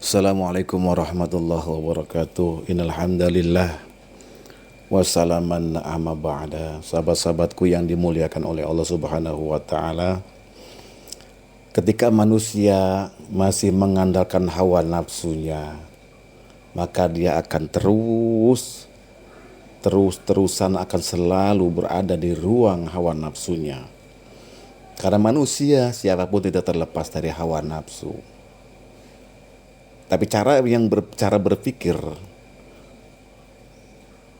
Assalamualaikum warahmatullahi wabarakatuh. Innal hamdalillah wassalaman amma ba'da. Sahabat-sahabatku yang dimuliakan oleh Allah Subhanahu wa taala, ketika manusia masih mengandalkan hawa nafsunya, maka dia akan terus-terusan akan selalu berada di ruang hawa nafsunya. Karena manusia siapapun tidak terlepas dari hawa nafsu. Tapi cara berpikir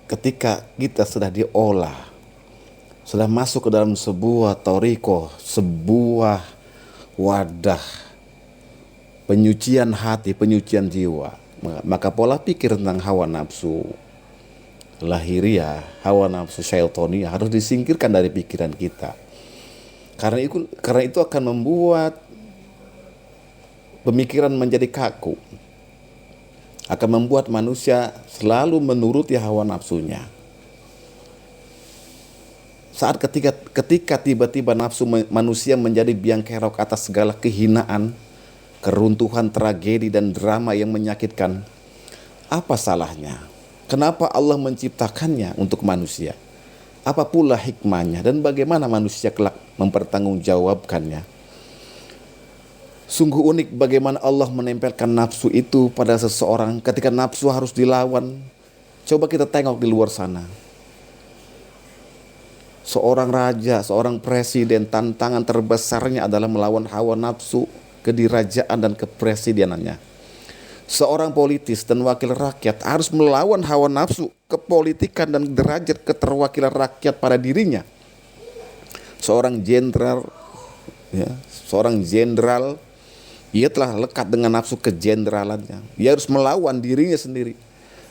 ketika kita sudah diolah, sudah masuk ke dalam sebuah thariqah, sebuah wadah penyucian hati, penyucian jiwa, maka pola pikir tentang hawa nafsu lahiriah, hawa nafsu syaitoniah harus disingkirkan dari pikiran kita. Karena itu akan membuat pemikiran menjadi kaku, akan membuat manusia selalu menuruti hawa nafsunya. Saat ketika tiba-tiba nafsu manusia menjadi biang kerok atas segala kehinaan, keruntuhan, tragedi, dan drama yang menyakitkan, apa salahnya? Kenapa Allah menciptakannya untuk manusia? Apa pula hikmahnya dan bagaimana manusia kelak mempertanggungjawabkannya? Sungguh unik bagaimana Allah menempelkan nafsu itu pada seseorang ketika nafsu harus dilawan. Coba kita tengok di luar sana. Seorang raja, seorang presiden, tantangan terbesarnya adalah melawan hawa nafsu kedirajaan dan kepresidenannya. Seorang politis dan wakil rakyat harus melawan hawa nafsu kepolitikan dan derajat keterwakilan rakyat pada dirinya. Seorang jenderal, ia telah lekat dengan nafsu kejenderalannya. Ia harus melawan dirinya sendiri.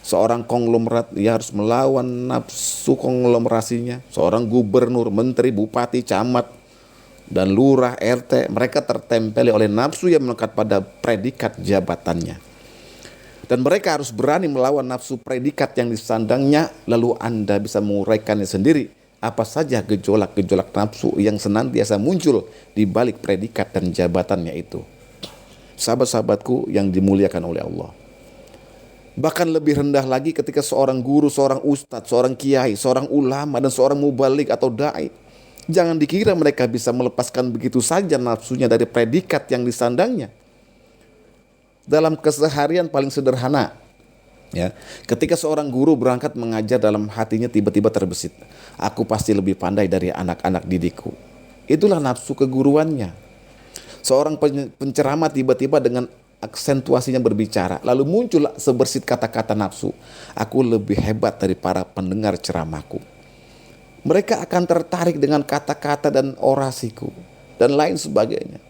Seorang konglomerat, ia harus melawan nafsu konglomerasinya. Seorang gubernur, menteri, bupati, camat, dan lurah, RT, mereka tertempeli oleh nafsu yang melekat pada predikat jabatannya. Dan mereka harus berani melawan nafsu predikat yang disandangnya. Lalu Anda bisa menguraikannya sendiri. Apa saja gejolak-gejolak nafsu yang senantiasa muncul di balik predikat dan jabatannya itu. Sahabat-sahabatku yang dimuliakan oleh Allah. Bahkan lebih rendah lagi ketika seorang guru, seorang ustadz, seorang kiai, seorang ulama, dan seorang mubalik atau da'i. Jangan dikira mereka bisa melepaskan begitu saja nafsunya dari predikat yang disandangnya. Dalam keseharian paling sederhana, ketika seorang guru berangkat mengajar, dalam hatinya tiba-tiba terbesit, aku pasti lebih pandai dari anak-anak didikku. Itulah nafsu keguruannya. Seorang penceramah tiba-tiba dengan aksentuasinya berbicara, lalu muncul sebersit kata-kata nafsu, aku lebih hebat dari para pendengar ceramahku. Mereka akan tertarik dengan kata-kata dan orasiku dan lain sebagainya.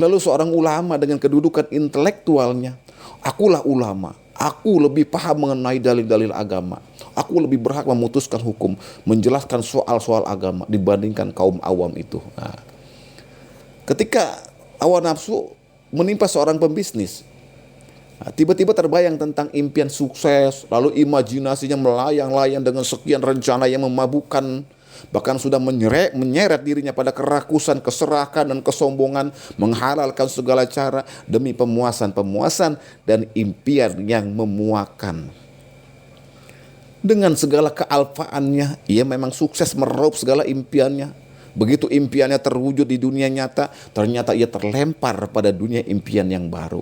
Lalu seorang ulama dengan kedudukan intelektualnya, akulah ulama, aku lebih paham mengenai dalil-dalil agama, aku lebih berhak memutuskan hukum, menjelaskan soal-soal agama dibandingkan kaum awam itu. Ketika hawa nafsu menimpa seorang pembisnis, tiba-tiba terbayang tentang impian sukses, lalu imajinasinya melayang-layang dengan sekian rencana yang memabukkan, bahkan sudah menyeret dirinya pada kerakusan, keserakahan, dan kesombongan, menghalalkan segala cara demi pemuasan dan impian yang memuakan. Dengan segala kealfaannya, ia memang sukses meraup segala impiannya. Begitu impiannya terwujud di dunia nyata, ternyata ia terlempar pada dunia impian yang baru,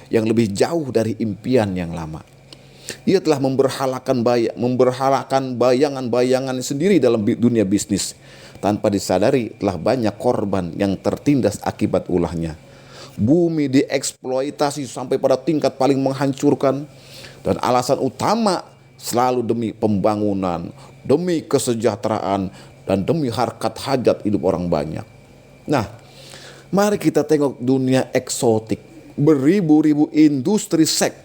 yang lebih jauh dari impian yang lama. Ia telah memberhalakan bayangan-bayangan sendiri dalam dunia bisnis. Tanpa disadari telah banyak korban yang tertindas akibat ulahnya. Bumi dieksploitasi sampai pada tingkat paling menghancurkan. Dan alasan utama selalu demi pembangunan, demi kesejahteraan, dan demi harkat hajat hidup orang banyak. Nah, mari kita tengok dunia eksotik. Beribu-ribu industri seks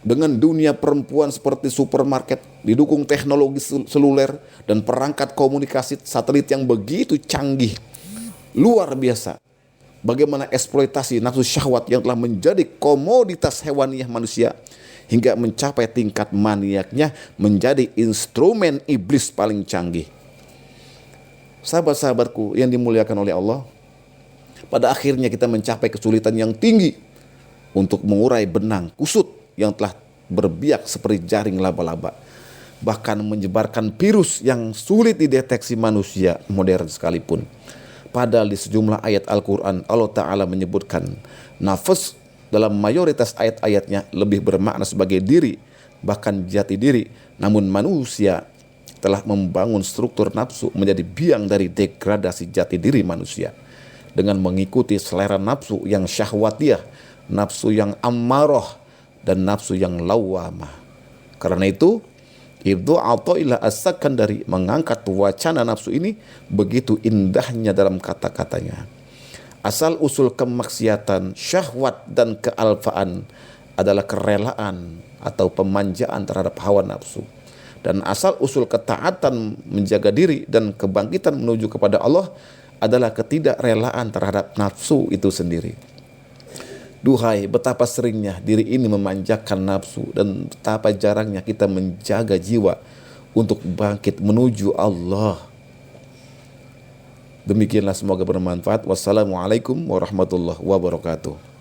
dengan dunia perempuan seperti supermarket, didukung teknologi seluler dan perangkat komunikasi satelit yang begitu canggih. Luar biasa. Bagaimana eksploitasi nafsu syahwat yang telah menjadi komoditas hewaniah manusia hingga mencapai tingkat maniaknya menjadi instrumen iblis paling canggih. Sahabat-sahabatku yang dimuliakan oleh Allah, pada akhirnya kita mencapai kesulitan yang tinggi untuk mengurai benang kusut yang telah berbiak seperti jaring laba-laba, bahkan menyebarkan virus yang sulit dideteksi manusia modern sekalipun. Padahal di sejumlah ayat Al-Quran Allah Ta'ala menyebutkan nafas dalam mayoritas ayat-ayatnya lebih bermakna sebagai diri, bahkan jati diri. Namun manusia telah membangun struktur nafsu menjadi biang dari degradasi jati diri manusia dengan mengikuti selera nafsu yang syahwatiyah, nafsu yang ammarah, dan nafsu yang lawamah. Karena itu Ibnu Athaillah As-Sakandari mengangkat wacana nafsu ini begitu indahnya dalam kata-katanya. Asal usul kemaksiatan, syahwat, dan kealfaan adalah kerelaan atau pemanjaan terhadap hawa nafsu. Dan asal usul ketaatan, menjaga diri, dan kebangkitan menuju kepada Allah adalah ketidakrelaan terhadap nafsu itu sendiri. Duhai, betapa seringnya diri ini memanjakan nafsu dan betapa jarangnya kita menjaga jiwa untuk bangkit menuju Allah. Demikianlah, semoga bermanfaat. Wassalamualaikum warahmatullahi wabarakatuh.